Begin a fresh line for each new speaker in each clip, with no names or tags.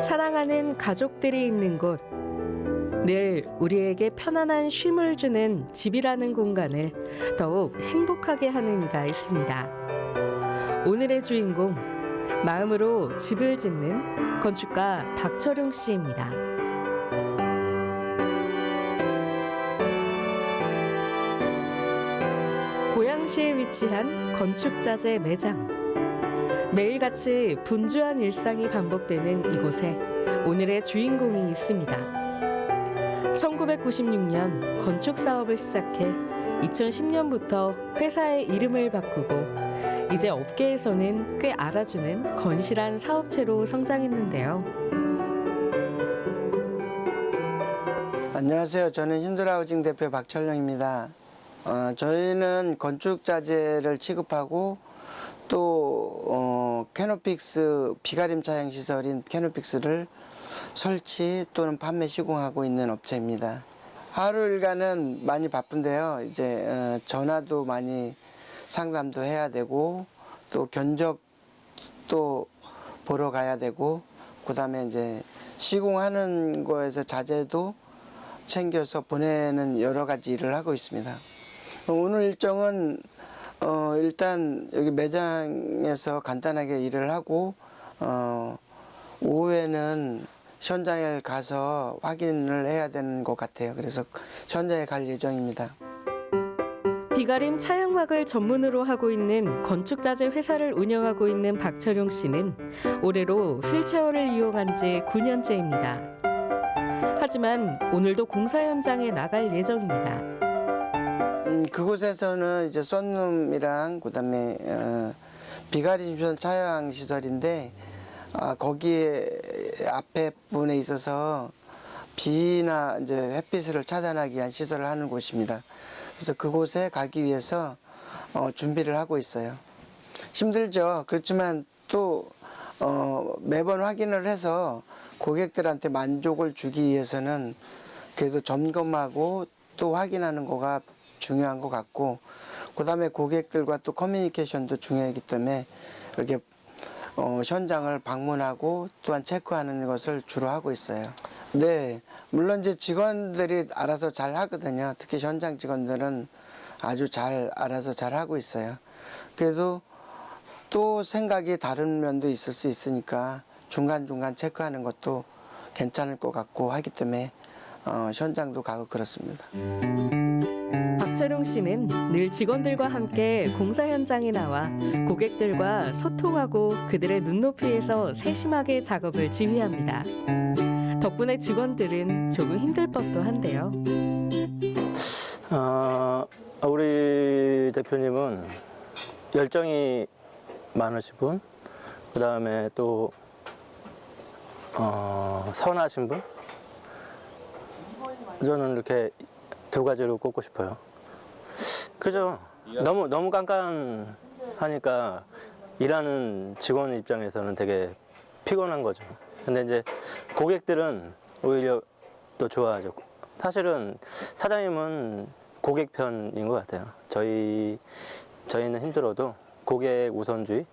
사랑하는 가족들이 있는 곳, 늘 우리에게 편안한 쉼을 주는 집이라는 공간을 더욱 행복하게 하는 이가 있습니다. 오늘의 주인공, 마음으로 집을 짓는 건축가 박철용 씨입니다. 고양시에 위치한 건축자재 매장. 매일같이 분주한 일상이 반복되는 이곳에 오늘의 주인공이 있습니다. 1996년 건축 사업을 시작해 2010년부터 회사의 이름을 바꾸고 이제 업계에서는 꽤 알아주는 건실한 사업체로 성장했는데요.
안녕하세요. 저는 힌두라우징 대표 박철용입니다. 저희는 건축자재를 취급하고 또 캐노픽스 비가림 차양 시설인 캐노픽스를 설치 또는 판매 시공하고 있는 업체입니다. 하루 일과는 많이 바쁜데요. 이제 전화도 많이 상담도 해야 되고 또 견적도 보러 가야 되고 그다음에 이제 시공하는 거에서 자재도 챙겨서 보내는 여러 가지 일을 하고 있습니다. 오늘 일정은 일단 여기 매장에서 간단하게 일을 하고 오후에는 현장에 가서 확인을 해야 되는 것 같아요. 그래서 현장에 갈 예정입니다.
비가림 차양막을 전문으로 하고 있는 건축자재 회사를 운영하고 있는 박철용 씨는 올해로 휠체어를 이용한 지 9년째입니다. 하지만 오늘도 공사 현장에 나갈 예정입니다.
그곳에서는 이제 썬룸이랑 그다음에 비가림 차양 시설인데 거기에 앞에 부분에 있어서 비나 이제 햇빛을 차단하기 위한 시설을 하는 곳입니다. 그래서 그곳에 가기 위해서 준비를 하고 있어요. 힘들죠. 그렇지만 또 매번 확인을 해서 고객들한테 만족을 주기 위해서는 그래도 점검하고 또 확인하는 거가 중요한 것 같고 그다음에 고객들과 또 커뮤니케이션도 중요하기 때문에 이렇게 현장을 방문하고 또한 체크하는 것을 주로 하고 있어요. 네, 물론 이제 직원들이 알아서 잘 하거든요. 특히 현장 직원들은 아주 잘 알아서 잘 하고 있어요. 그래도 또 생각이 다른 면도 있을 수 있으니까 중간중간 체크하는 것도 괜찮을 것 같고 하기 때문에 현장도 가고 그렇습니다.
박철용 씨는 늘 직원들과 함께 공사 현장에 나와 고객들과 소통하고 그들의 눈높이에서 세심하게 작업을 지휘합니다. 덕분에 직원들은 조금 힘들 법도 한데요.
우리 대표님은 열정이 많으신 분, 그 다음에 또 선하신 분. 저는 이렇게 두 가지로 꼽고 싶어요. 그죠? 너무 깐깐하니까 일하는 직원 입장에서는 되게 피곤한 거죠. 근데 이제 고객들은 오히려 또 좋아하죠. 사실은 사장님은 고객 편인 것 같아요. 저희는 힘들어도 고객 우선주의.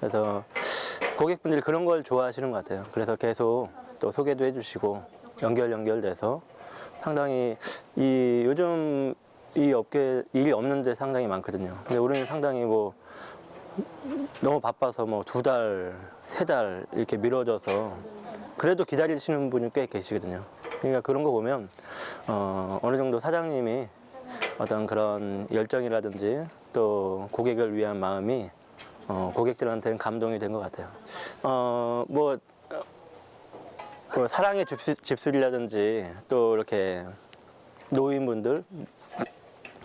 그래서 고객분들이 그런 걸 좋아하시는 것 같아요. 그래서 계속 또 소개도 해주시고 연결돼서 상당히 요즘 이 업계 일이 없는데 상당히 많거든요. 근데 우리는 상당히 너무 바빠서 2달, 3달 이렇게 미뤄져서 그래도 기다리시는 분이 꽤 계시거든요. 그러니까 그런 거 보면 어느 정도 사장님이 어떤 그런 열정이라든지 또 고객을 위한 마음이 고객들한테는 감동이 된 것 같아요. 사랑의 집술이라든지 또 이렇게 노인분들,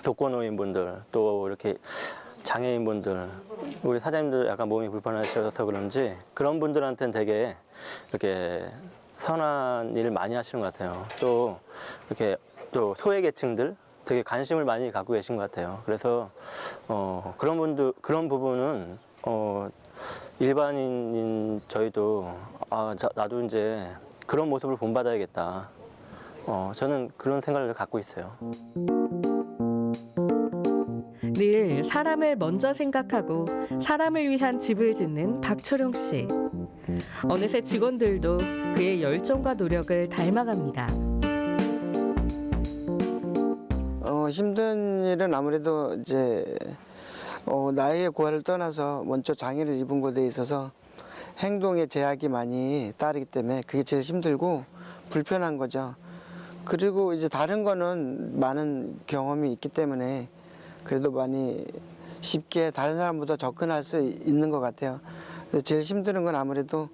독거노인분들, 또 이렇게 장애인분들, 우리 사장님들 약간 몸이 불편하셔서 그런지 그런 분들한테는 되게 이렇게 선한 일을 많이 하시는 것 같아요. 또 이렇게 또 소외계층들 되게 관심을 많이 갖고 계신 것 같아요. 그래서 그런 부분은 일반인인 저희도 나도 이제 그런 모습을 본받아야겠다. 저는 그런 생각을 갖고 있어요.
늘 사람을 먼저 생각하고 사람을 위한 집을 짓는 박철용 씨. 어느새 직원들도 그의 열정과 노력을 닮아갑니다.
힘든 일은 아무래도 이제 나이의 고하를 떠나서 먼저 장애를 입은 것에 있어서 행동에 제약이 많이 따르기 때문에 그게 제일 힘들고 불편한 거죠. 그리고 이제 다른 거는 많은 경험이 있기 때문에 그래도 많이 쉽게 다른 사람보다 접근할 수 있는 것 같아요. 그래서 제일 힘든 건 아무래도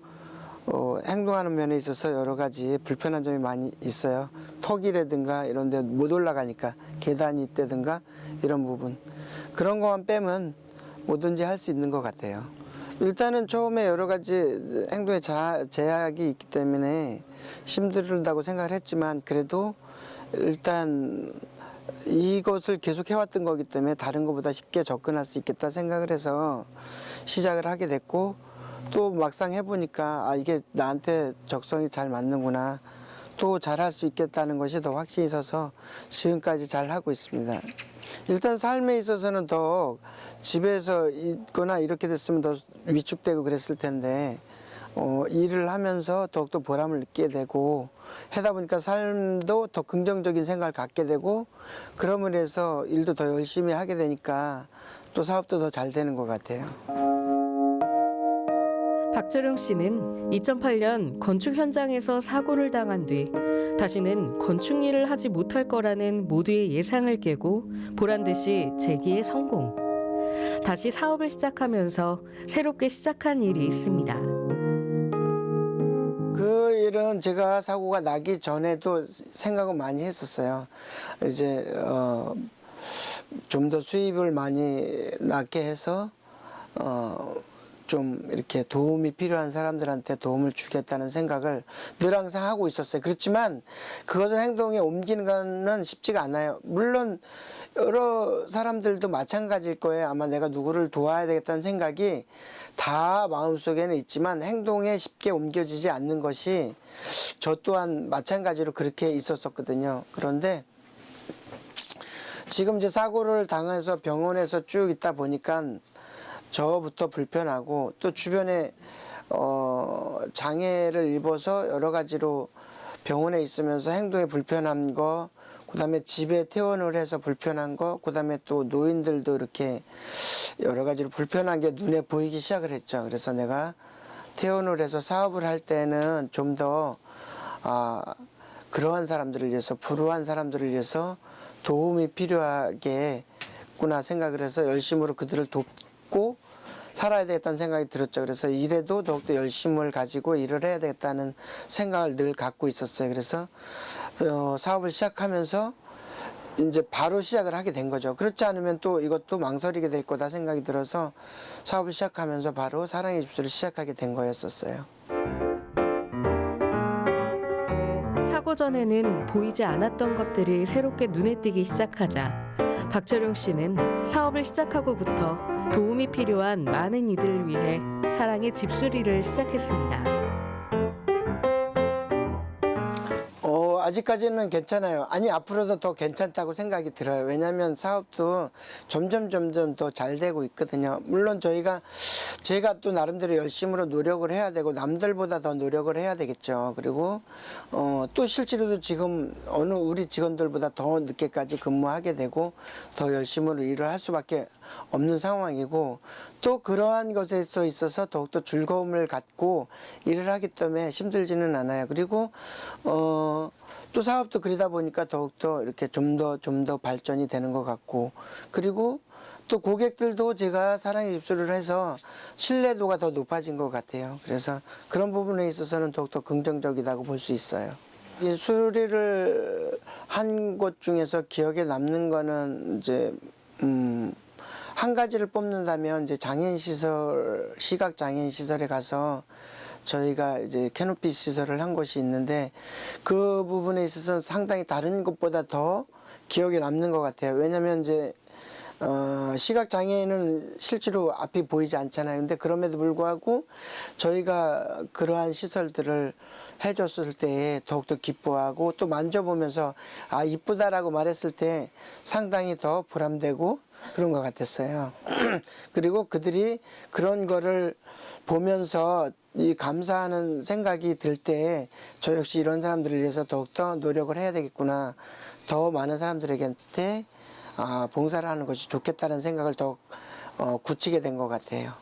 행동하는 면에 있어서 여러 가지 불편한 점이 많이 있어요. 턱이라든가 이런 데 못 올라가니까 계단이 있다든가 이런 부분. 그런 것만 빼면 뭐든지 할 수 있는 것 같아요. 일단은 처음에 여러 가지 행동에 제약이 있기 때문에 힘들다고 생각을 했지만 그래도 일단 이것을 계속 해왔던 거기 때문에 다른 것보다 쉽게 접근할 수 있겠다 생각을 해서 시작을 하게 됐고 또 막상 해보니까 이게 나한테 적성이 잘 맞는구나 또 잘할 수 있겠다는 것이 더 확신이 있어서 지금까지 잘 하고 있습니다. 일단 삶에 있어서는 더 집에서 있거나 이렇게 됐으면 더 위축되고 그랬을 텐데 일을 하면서 더욱더 보람을 느끼게 되고 하다 보니까 삶도 더 긍정적인 생각을 갖게 되고 그럼으로 해서 일도 더 열심히 하게 되니까 또 사업도 더 잘 되는 것 같아요.
박철용 씨는 2008년 건축 현장에서 사고를 당한 뒤 다시는 건축 일을 하지 못할 거라는 모두의 예상을 깨고 보란 듯이 재기에 성공. 다시 사업을 시작하면서 새롭게 시작한 일이 있습니다.
그 일은 제가 사고가 나기 전에도 생각을 많이 했었어요. 이제 좀 더 수입을 많이 낳게 해서 좀 이렇게 도움이 필요한 사람들한테 도움을 주겠다는 생각을 늘 항상 하고 있었어요. 그렇지만 그것을 행동에 옮기는 거는 쉽지가 않아요. 물론 여러 사람들도 마찬가지일 거예요. 아마 내가 누구를 도와야 되겠다는 생각이 다 마음속에는 있지만 행동에 쉽게 옮겨지지 않는 것이 저 또한 마찬가지로 그렇게 있었었거든요. 그런데 지금 이제 사고를 당해서 병원에서 쭉 있다 보니까 저부터 불편하고 또 주변에 장애를 입어서 여러 가지로 병원에 있으면서 행동에 불편한 거, 그다음에 집에 퇴원을 해서 불편한 거, 그다음에 또 노인들도 이렇게 여러 가지로 불편한 게 눈에 보이기 시작을 했죠. 그래서 내가 퇴원을 해서 사업을 할 때는 좀 더 그러한 사람들을 위해서, 불우한 사람들을 위해서 도움이 필요하겠구나 생각을 해서 열심으로 그들을 돕고 살아야 되겠다는 생각이 들었죠. 그래서 일에도 더욱더 열심을 가지고 일을 해야 되겠다는 생각을 늘 갖고 있었어요. 그래서 사업을 시작하면서 이제 바로 시작을 하게 된 거죠. 그렇지 않으면 또 이것도 망설이게 될 거다 생각이 들어서 사업을 시작하면서 바로 사랑의 집수를 시작하게 된 거였었어요.
사고 전에는 보이지 않았던 것들이 새롭게 눈에 띄기 시작하자 박철용 씨는 사업을 시작하고부터 도움이 필요한 많은 이들을 위해 사랑의 집수리를 시작했습니다.
아직까지는 괜찮아요. 아니 앞으로도 더 괜찮다고 생각이 들어요. 왜냐하면 사업도 점점 더 잘 되고 있거든요. 물론 제가 또 나름대로 열심으로 노력을 해야 되고 남들보다 더 노력을 해야 되겠죠. 그리고 또 실제로도 지금 어느 우리 직원들보다 더 늦게까지 근무하게 되고 더 열심으로 일을 할 수밖에 없는 상황이고 또 그러한 것에 있어서 더욱더 즐거움을 갖고 일을 하기 때문에 힘들지는 않아요. 그리고 또 사업도 그러다 보니까 더욱더 이렇게 좀 더 발전이 되는 것 같고 그리고 또 고객들도 제가 사랑의 집수를 해서 신뢰도가 더 높아진 것 같아요. 그래서 그런 부분에 있어서는 더욱더 긍정적이라고 볼 수 있어요. 이 수리를 한 곳 중에서 기억에 남는 거는 이제 한 가지를 뽑는다면 이제 장애인 시설, 시각 장애인 시설에 가서 저희가 이제 캐노피 시설을 한 곳이 있는데 그 부분에 있어서 상당히 다른 곳보다 더 기억에 남는 것 같아요. 왜냐면 이제 시각 장애인은 실제로 앞이 보이지 않잖아요. 근데 그럼에도 불구하고 저희가 그러한 시설들을 해줬을 때 더욱더 기뻐하고 또 만져보면서 이쁘다라고 말했을 때 상당히 더 보람되고 그런 것 같았어요. 그리고 그들이 그런 거를 보면서 이 감사하는 생각이 들 때 저 역시 이런 사람들을 위해서 더욱더 노력을 해야 되겠구나. 더 많은 사람들에게 봉사를 하는 것이 좋겠다는 생각을 더욱 굳히게 된 것 같아요.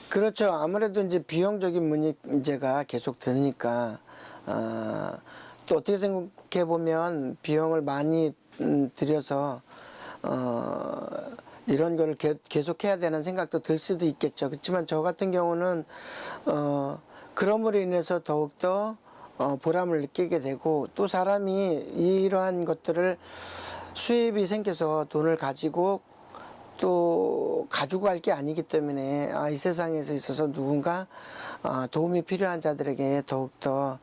그렇죠. 아무래도 이제 비용적인 문제가 계속 드니까 또 어떻게 생각해 보면 비용을 많이 들여서 이런 거를 계속 해야 되는 생각도 들 수도 있겠죠. 그렇지만 저 같은 경우는 그럼으로 인해서 더욱더 보람을 느끼게 되고, 또 사람이 이러한 것들을 수입이 생겨서 돈을 가지고 또 가지고 갈 게 아니기 때문에 이 세상에서 있어서 누군가 도움이 필요한 자들에게 더욱더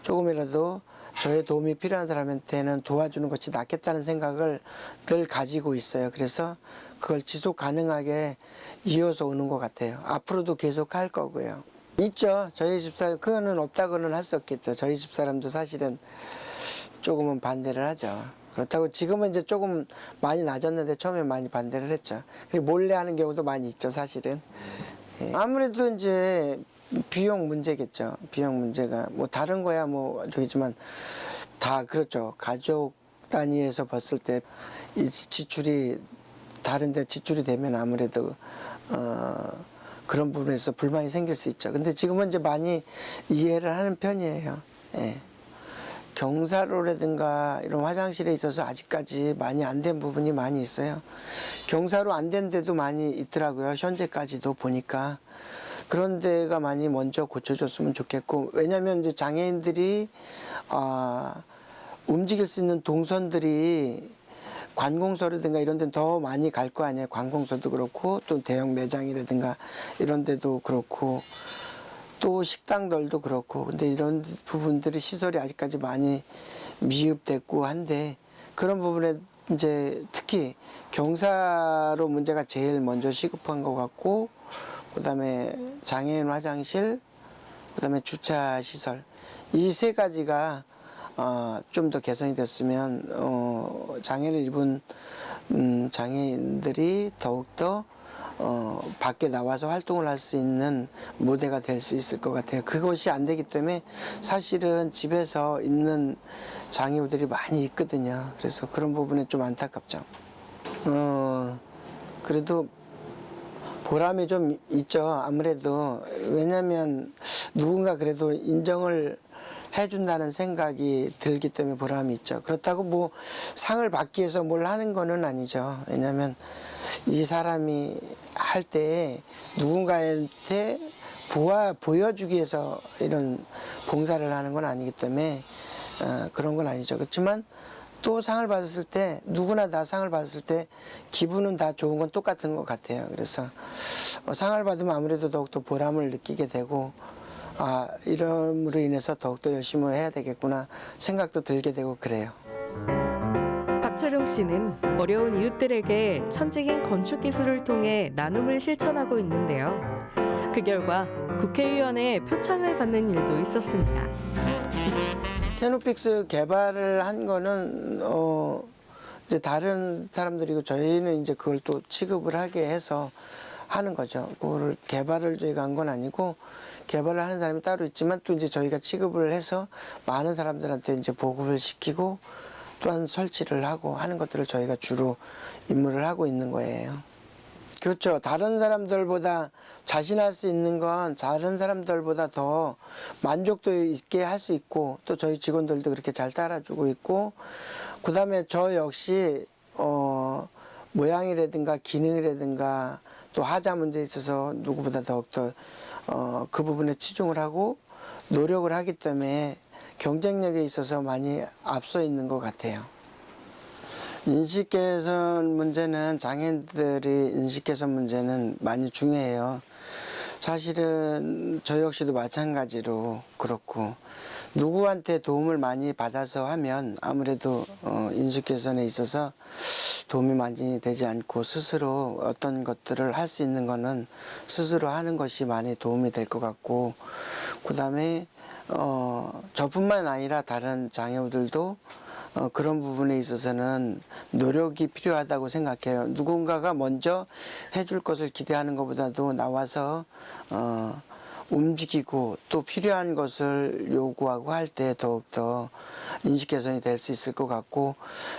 조금이라도 저의 도움이 필요한 사람한테는 도와주는 것이 낫겠다는 생각을 늘 가지고 있어요. 그래서 그걸 지속 가능하게 이어서 오는 것 같아요. 앞으로도 계속 할 거고요. 있죠. 저희 집사람, 그거는 없다고는 할 수 없겠죠. 저희 집사람도 사실은 조금은 반대를 하죠. 그렇다고 지금은 이제 조금 많이 낮았는데 처음에 많이 반대를 했죠. 그리고 몰래 하는 경우도 많이 있죠, 사실은. 예. 아무래도 이제 비용 문제겠죠. 비용 문제가 뭐 다른 거야 뭐 저기지만 다 그렇죠. 가족 단위에서 봤을 때 이 지출이 다른데 지출이 되면 아무래도 그런 부분에서 불만이 생길 수 있죠. 근데 지금은 이제 많이 이해를 하는 편이에요. 예. 경사로라든가 이런 화장실에 있어서 아직까지 많이 안 된 부분이 많이 있어요. 경사로 안 된 데도 많이 있더라고요. 현재까지도 보니까. 그런 데가 많이 먼저 고쳐줬으면 좋겠고, 왜냐면 이제 장애인들이 움직일 수 있는 동선들이 관공서라든가 이런 데는 더 많이 갈 거 아니에요. 관공서도 그렇고 또 대형 매장이라든가 이런 데도 그렇고 또 식당들도 그렇고, 근데 이런 부분들이 시설이 아직까지 많이 미흡됐고 한데, 그런 부분에 이제 특히 경사로 문제가 제일 먼저 시급한 것 같고, 그다음에 장애인 화장실, 그다음에 주차 시설, 이 세 가지가 좀 더 개선이 됐으면 장애를 입은 장애인들이 더욱더 밖에 나와서 활동을 할 수 있는 무대가 될 수 있을 것 같아요. 그것이 안 되기 때문에 사실은 집에서 있는 장애우들이 많이 있거든요. 그래서 그런 부분에 좀 안타깝죠. 그래도 보람이 좀 있죠. 아무래도. 왜냐면 누군가 그래도 인정을 해준다는 생각이 들기 때문에 보람이 있죠. 그렇다고 뭐 상을 받기 위해서 뭘 하는 거는 아니죠. 왜냐면 이 사람이 할 때 누군가한테 보여주기 위해서 이런 봉사를 하는 건 아니기 때문에 그런 건 아니죠. 그렇지만 또 상을 받았을 때, 누구나 다 상을 받았을 때 기분은 다 좋은 건 똑같은 것 같아요. 그래서 상을 받으면 아무래도 더욱더 보람을 느끼게 되고, 이름으로 인해서 더욱더 열심히 해야 되겠구나 생각도 들게 되고 그래요.
박철용 씨는 어려운 이웃들에게 천직인 건축 기술을 통해 나눔을 실천하고 있는데요. 그 결과 국회의원의 표창을 받는 일도 있었습니다.
캐노픽스 개발을 한 거는 이제 다른 사람들이고, 저희는 이제 그걸 또 취급을 하게 해서 하는 거죠. 그거를 개발을 저희가 한 건 아니고, 개발을 하는 사람이 따로 있지만 또 이제 저희가 취급을 해서 많은 사람들한테 이제 보급을 시키고 또한 설치를 하고 하는 것들을 저희가 주로 임무를 하고 있는 거예요. 그렇죠. 다른 사람들보다 자신할 수 있는 건 다른 사람들보다 더 만족도 있게 할 수 있고, 또 저희 직원들도 그렇게 잘 따라주고 있고, 그 다음에 저 역시 모양이라든가 기능이라든가 또 하자 문제에 있어서 누구보다 더욱더 그 부분에 치중을 하고 노력을 하기 때문에 경쟁력에 있어서 많이 앞서 있는 것 같아요. 인식 개선 문제는, 장애인들이 인식 개선 문제는 많이 중요해요. 사실은 저 역시도 마찬가지로 그렇고, 누구한테 도움을 많이 받아서 하면 아무래도 인식 개선에 있어서 도움이 많이 되지 않고, 스스로 어떤 것들을 할 수 있는 거는 스스로 하는 것이 많이 도움이 될 것 같고, 그 다음에 저뿐만 아니라 다른 장애우들도 그런 부분에 있어서는 노력이 필요하다고 생각해요. 누군가가 먼저 해줄 것을 기대하는 것보다도 나와서 움직이고 또 필요한 것을 요구하고 할 때 더욱더 인식 개선이 될 수 있을 것 같고,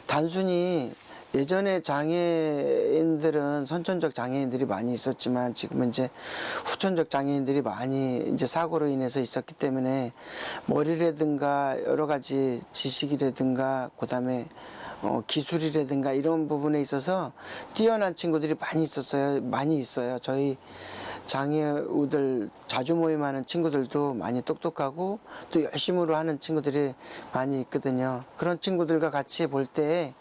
단순히 예전에 장애인들은 선천적 장애인들이 많이 있었지만 지금은 이제 후천적 장애인들이 많이 이제 사고로 인해서 있었기 때문에 머리라든가 여러 가지 지식이라든가 그다음에 기술이라든가 이런 부분에 있어서 뛰어난 친구들이 많이 있어요. 저희 장애우들 자주 모임하는 친구들도 많이 똑똑하고 또 열심으로 하는 친구들이 많이 있거든요. 그런 친구들과 같이 볼 때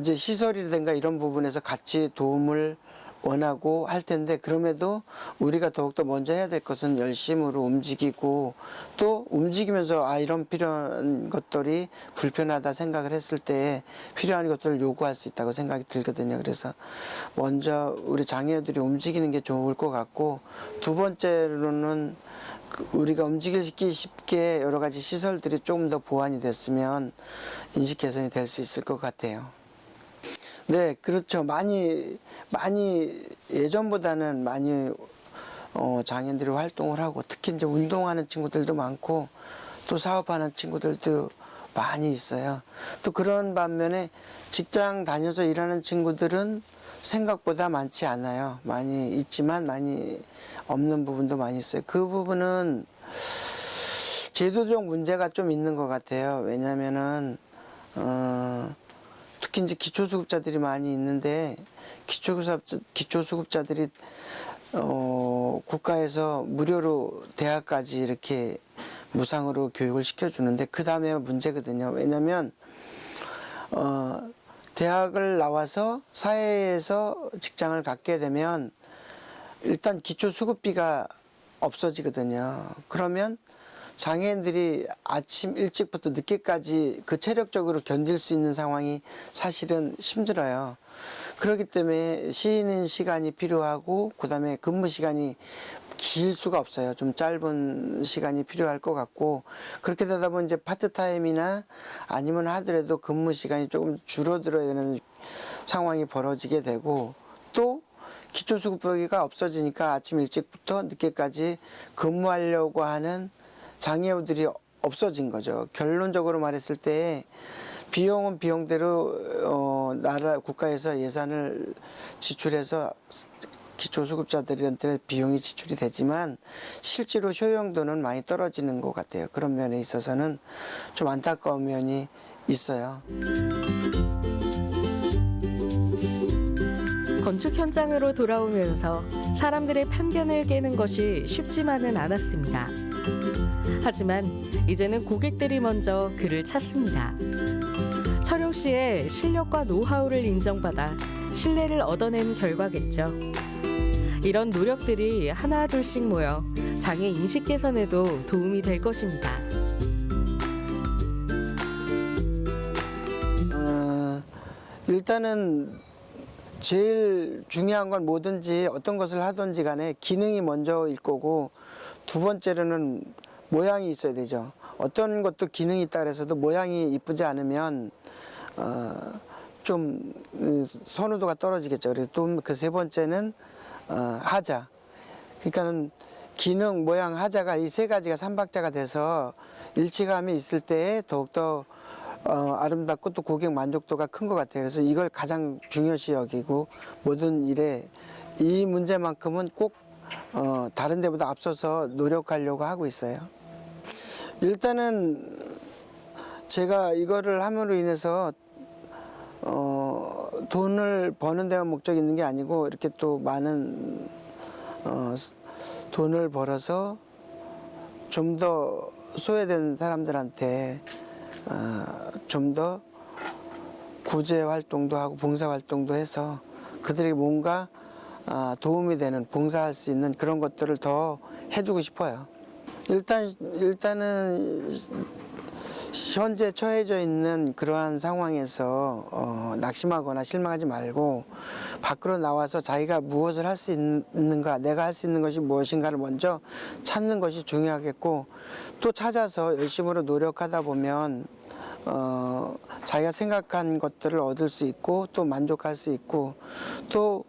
이제 시설이라든가 이런 부분에서 같이 도움을 원하고 할 텐데, 그럼에도 우리가 더욱더 먼저 해야 될 것은 열심으로 움직이고, 또 움직이면서 이런 필요한 것들이 불편하다 생각을 했을 때 필요한 것들을 요구할 수 있다고 생각이 들거든요. 그래서 먼저 우리 장애우들이 움직이는 게 좋을 것 같고, 두 번째로는 우리가 움직이기 쉽게 여러 가지 시설들이 조금 더 보완이 됐으면 인식 개선이 될 수 있을 것 같아요. 네, 그렇죠. 많이 예전보다는 많이 장애인들이 활동을 하고, 특히 이제 운동하는 친구들도 많고 또 사업하는 친구들도 많이 있어요. 또 그런 반면에 직장 다녀서 일하는 친구들은 생각보다 많지 않아요. 많이 있지만 많이 없는 부분도 많이 있어요. 그 부분은 제도적 문제가 좀 있는 것 같아요. 왜냐면은 특히 이제 기초수급자들이 많이 있는데, 기초수급자들이 국가에서 무료로 대학까지 이렇게 무상으로 교육을 시켜주는데 그 다음에 문제거든요. 왜냐면 대학을 나와서 사회에서 직장을 갖게 되면 일단 기초수급비가 없어지거든요. 그러면 장애인들이 아침 일찍부터 늦게까지 그 체력적으로 견딜 수 있는 상황이 사실은 힘들어요. 그렇기 때문에 쉬는 시간이 필요하고, 그 다음에 근무 시간이 길 수가 없어요. 좀 짧은 시간이 필요할 것 같고, 그렇게 되다 보면 이제 파트타임이나 아니면 하더라도 근무 시간이 조금 줄어들어야 되는 상황이 벌어지게 되고, 또 기초수급비가 없어지니까 아침 일찍부터 늦게까지 근무하려고 하는 장애우들이 없어진 거죠. 결론적으로 말했을 때 비용은 비용대로 나라 국가에서 예산을 지출해서 기초수급자들한테 비용이 지출이 되지만 실제로 효용도는 많이 떨어지는 것 같아요. 그런 면에 있어서는 좀 안타까운 면이 있어요.
건축 현장으로 돌아오면서 사람들의 편견을 깨는 것이 쉽지만은 않았습니다. 하지만 이제는 고객들이 먼저 그를 찾습니다. 철용 씨의 실력과 노하우를 인정받아 신뢰를 얻어낸 결과겠죠. 이런 노력들이 하나둘씩 모여 장애 인식 개선에도 도움이 될 것입니다.
일단은 제일 중요한 건 뭐든지 어떤 것을 하든지 간에 기능이 먼저일 거고, 두 번째로는 모양이 있어야 되죠. 어떤 것도 기능이 있다 그래서도 모양이 이쁘지 않으면 좀 선호도가 떨어지겠죠. 그래서 또 그 세 번째는 하자. 그러니까는 기능, 모양, 하자가 이 세 가지가 삼박자가 돼서 일치감이 있을 때 더욱더 아름답고 또 고객 만족도가 큰 것 같아요. 그래서 이걸 가장 중요시 여기고, 모든 일에 이 문제만큼은 꼭 다른 데보다 앞서서 노력하려고 하고 있어요. 일단은 제가 이거를 함으로 인해서 돈을 버는 데만 목적이 있는 게 아니고, 이렇게 또 많은 돈을 벌어서 좀 더 소외된 사람들한테 좀 더 구제 활동도 하고 봉사 활동도 해서 그들에게 뭔가 도움이 되는, 봉사할 수 있는 그런 것들을 더 해주고 싶어요. 일단은 현재 처해져 있는 그러한 상황에서 낙심하거나 실망하지 말고 밖으로 나와서 자기가 무엇을 할 수 있는가, 내가 할 수 있는 것이 무엇인가를 먼저 찾는 것이 중요하겠고, 또 찾아서 열심으로 노력하다 보면 자기가 생각한 것들을 얻을 수 있고 또 만족할 수 있고, 또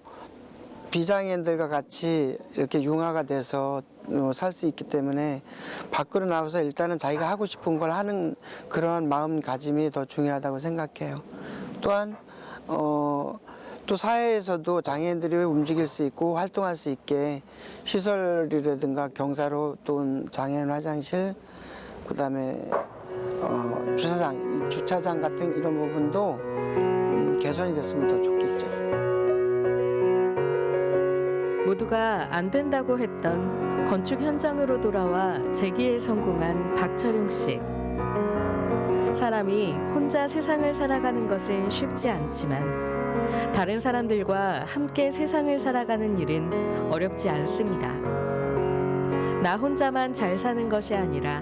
비장애인들과 같이 이렇게 융화가 돼서 살 수 있기 때문에 밖으로 나와서 일단은 자기가 하고 싶은 걸 하는 그런 마음가짐이 더 중요하다고 생각해요. 또한 또 사회에서도 장애인들이 움직일 수 있고 활동할 수 있게 시설이라든가 경사로, 또 장애인 화장실, 그다음에 주차장 같은 이런 부분도 개선이 됐으면 더 좋겠죠.
모두가 안 된다고 했던 건축 현장으로 돌아와 재기에 성공한 박철용 씨. 사람이 혼자 세상을 살아가는 것은 쉽지 않지만 다른 사람들과 함께 세상을 살아가는 일은 어렵지 않습니다. 나 혼자만 잘 사는 것이 아니라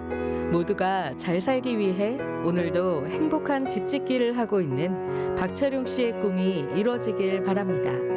모두가 잘 살기 위해 오늘도 행복한 집짓기를 하고 있는 박철용 씨의 꿈이 이뤄지길 바랍니다.